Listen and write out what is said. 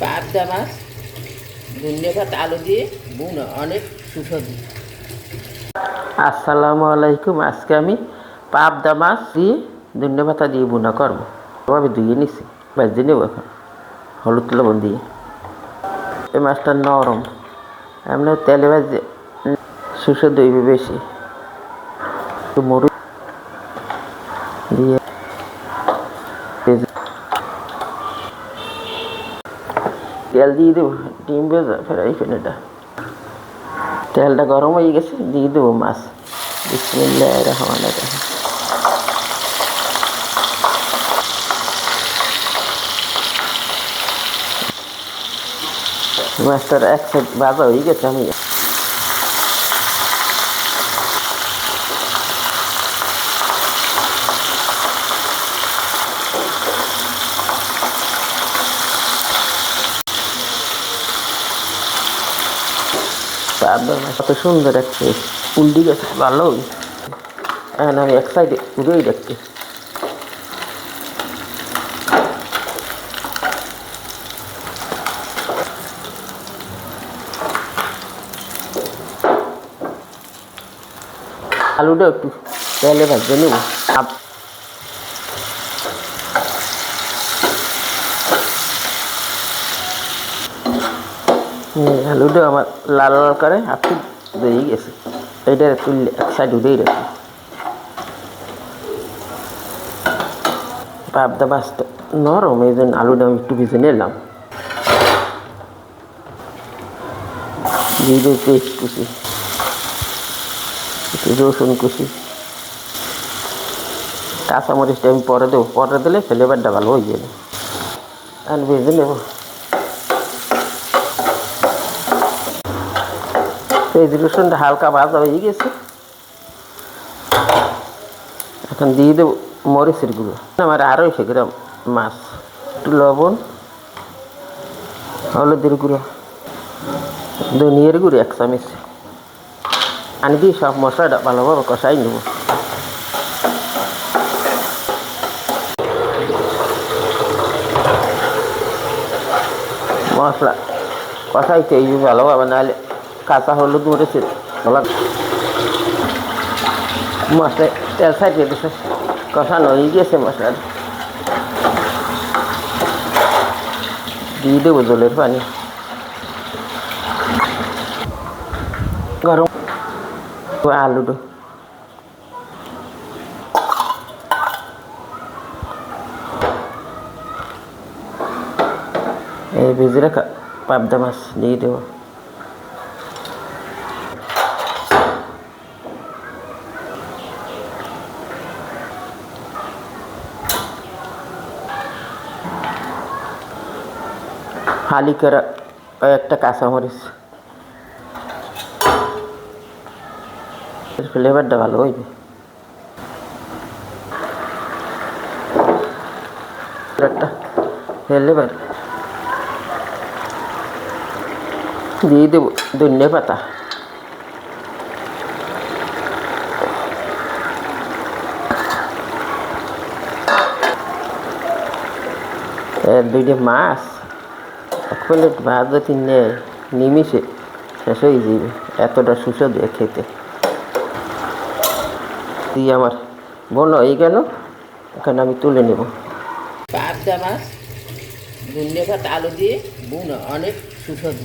পাবদা মাছ ধনে পাতা আলু দিয়ে বুনা অনেক সুস্বাদু। আসসালামু আলাইকুম। আজকে আমি পাবদা মাছ দিয়ে ধনে পাতা দিয়ে বুনা করবো। আমি ধুয়ে নিচ্ছি, ভেজে নেব এখন হলুদ লবণ দিয়ে। এই মাছটা নরম, এমনি তেলে ভেজে সুস্বাদু হইবে বেশি। একটু মরিচ দিয়ে তেল দিয়ে দেবো, ডিম ভেজা ফ্রাই প্যানেটা। তেলটা গরম হয়ে গেছে, দিয়ে দেবো মাছ। বিসমিল্লাহির রহমানির রহিম। মাছটার এক সাইড ভাজা হয়ে গেছে, আমি পাবদা মাছ কত সুন্দর একটা উল্টি গেছে, ভালো। এখন আমি এক সাইডে উড়েই রাখছি। আলুটা একটু তেলে ভাজতে নেব। আলুটা আমার লাল লাল করে একটু দিয়ে গেছে, এইটা তুললে এক সাইড উঠেই রাখি। পাবদা মাছটা নরম, এই জন্য আলুটা আমি একটু ভেজে নিলাম। দিয়ে দেবো পেস্ট কুচি, একটু রসুন কুচি, কাঁচামরিচটা আমি পরে দেবো, পরে দিলে ফ্লেভারটা ভালো হয়ে যাবে। আর ভেজে নেব। পেঁয়াজ রসুনটা হালকা ভাজা হয়ে গেছে, এখন দিয়ে দেবো মরিচের গুঁড়ো। আমার 250 গ্রাম মাছ, একটু লবণ, হলুদের গুঁড়ো, ধনিয়ার গুঁড়ো 1 চামচ। আমি দিয়ে সব মশলাটা ভালোভাবে কষাই নেব। মশলা কষাইতে এই ভালোভাবে, নাহলে কাঁচা হলুদ মরিচের মশলা তেল সাইডে দিচ্ছে, কষানো হয়ে গিয়েছে মশলাটা। দিয়ে দেবো জলের পানি, গরম আলুটা। এই ভেজে রাখা পাবদা মাছ দিয়ে দেবো। হালি করা একটা কাঁচামরিচ, ফ্লেভারটা ভালো হইবে। একটা ফ্লেভার দিয়ে দেবো ধনে পাতা, দুইটা মাছ, এক প্লেট ভাত যদি নেয় নিমিশে শেষ হয়ে যাবে, এতটা সুস্বাদু খেতে। দিয়ে আমার বোনা হয়ে গেল, এখন আমি তুলে নেব। পাবদা মাছ ধনে পাতা আলু দিয়ে বুনা অনেক সুস্বাদু।